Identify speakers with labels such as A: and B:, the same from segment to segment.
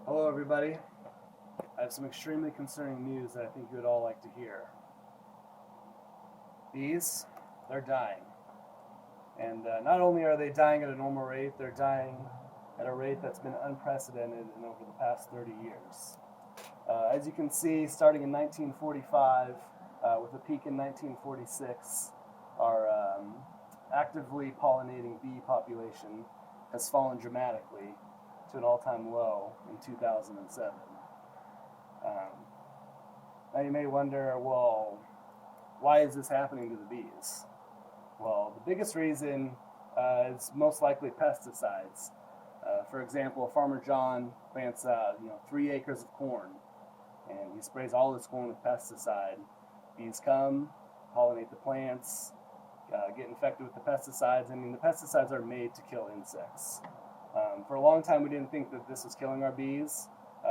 A: Hello everybody. I have some extremely concerning news that I think you would all like to hear. Bees, they're dying. And not only are they dying at a normal rate, they're dying at a rate that's been unprecedented in over the past 30 years. As you can see, starting in 1945, with a peak in 1946, our actively pollinating bee population has fallen dramatically to an all-time low in 2007. Now you may wonder, well, why is this happening to the bees? Well, the biggest reason is most likely pesticides. For example, Farmer John plants 3 acres of corn, and he sprays all his corn with pesticide. Bees come, pollinate the plants, get infected with the pesticides. I mean, the pesticides are made to kill insects. For a long time, we didn't think that this was killing our bees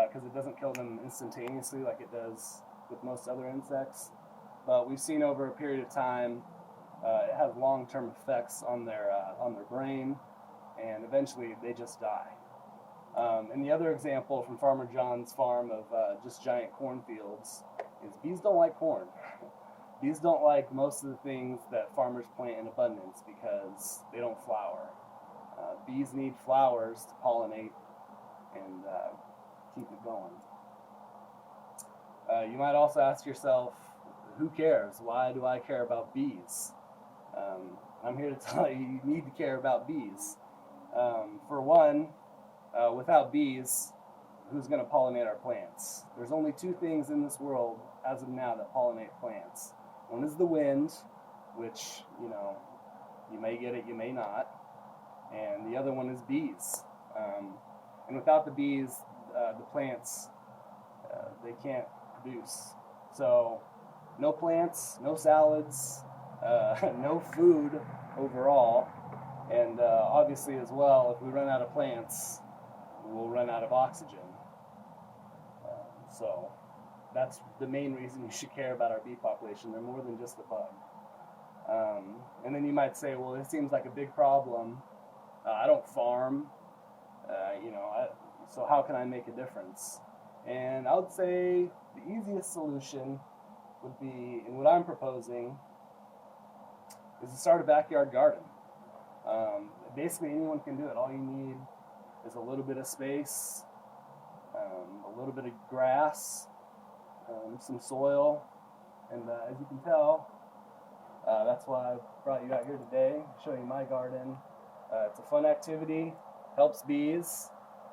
A: because it doesn't kill them instantaneously like it does with most other insects. But we've seen over a period of time it has long-term effects on their brain, and eventually they just die. And the other example from Farmer John's farm of just giant cornfields is bees don't like corn. Bees don't like most of the things that farmers plant in abundance because they don't flower. Bees need flowers to pollinate and keep it going. You might also ask yourself, who cares? Why do I care about bees? I'm here to tell you, you need to care about bees. For one, without bees, who's going to pollinate our plants? There's only 2 things in this world as of now that pollinate plants. One is the wind, which, you may get it, you may not. And the other one is bees. And without the bees, the plants, they can't produce. So no plants, no salads, no food overall. And obviously as well, if we run out of plants, we'll run out of oxygen. So that's the main reason you should care about our bee population. They're more than just a bug. And then you might say, well, it seems like a big problem. I don't farm, so how can I make a difference? And I would say the easiest solution would be, and what I'm proposing, is to start a backyard garden. Basically, anyone can do it. All you need is a little bit of space, a little bit of grass, some soil, and as you can tell, that's why I brought you out here today, show you my garden. It's a fun activity, helps bees,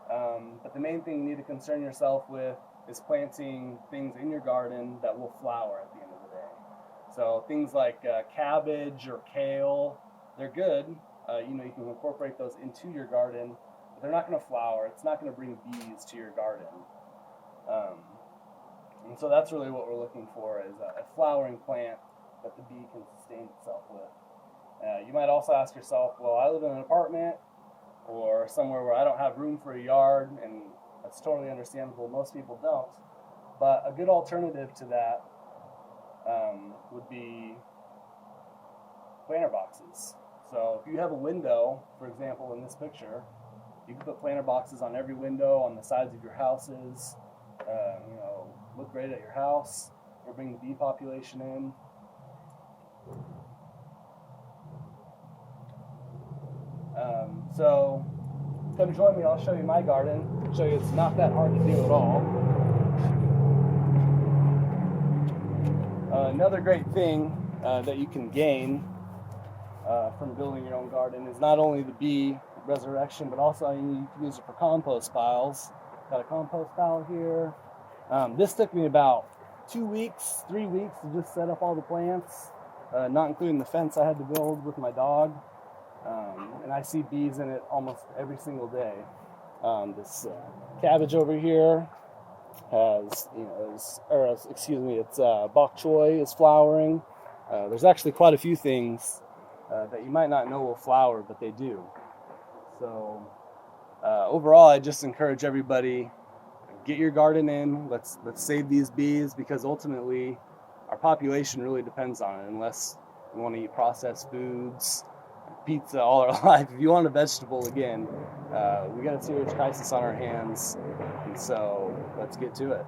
A: but the main thing you need to concern yourself with is planting things in your garden that will flower at the end of the day. So things like cabbage or kale, they're good. You can incorporate those into your garden, but they're not going to flower. It's not going to bring bees to your garden. And so that's really what we're looking for, is a flowering plant that the bee can sustain itself with. You might also ask yourself, well, I live in an apartment or somewhere where I don't have room for a yard, and that's totally understandable. Most people don't. But a good alternative to that would be planter boxes. So if you have a window, for example, in this picture, you can put planter boxes on every window, on the sides of your houses, look great at your house, or bring the bee population in. So come join me, I'll show you my garden, show you it's not that hard to do at all. Another great thing that you can gain from building your own garden is not only the bee resurrection, but also you can use it for compost piles. Got a compost pile here. This took me about 2 weeks, 3 weeks to just set up all the plants, not including the fence I had to build with my dog. And I see bees in it almost every single day. This cabbage over here has, it's bok choy is flowering. There's actually quite a few things that you might not know will flower, but they do. So overall, I just encourage everybody, get your garden in. Let's save these bees, because ultimately our population really depends on it. Unless we want to eat processed foods, pizza all our life. If you want a vegetable again, we got a serious crisis on our hands. And So let's get to it.